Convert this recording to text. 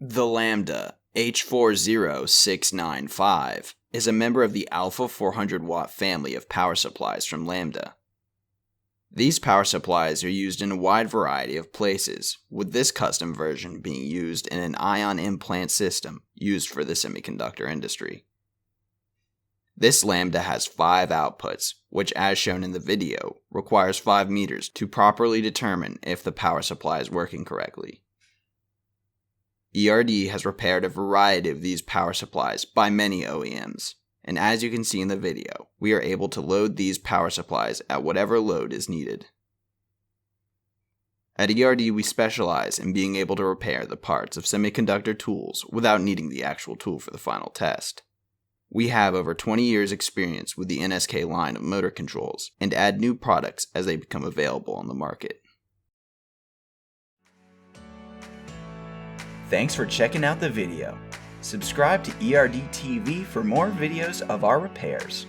The Lambda H40695 is a member of the Alpha 400 watt family of power supplies from Lambda. These power supplies are used in a wide variety of places, with this custom version being used in an Ion Implant system used for the semiconductor industry. This Lambda has 5 outputs, which, as shown in the video, requires 5 meters to properly determine if the power supply is working correctly. ERD has repaired a variety of these power supplies by many OEMs, and as you can see in the video, we are able to load these power supplies at whatever load is needed. At ERD, we specialize in being able to repair the parts of semiconductor tools without needing the actual tool for the final test. We have over 20 years experience with the NSK line of motor controls and add new products as they become available on the market. Thanks for checking out the video. Subscribe to ERD TV for more videos of our repairs.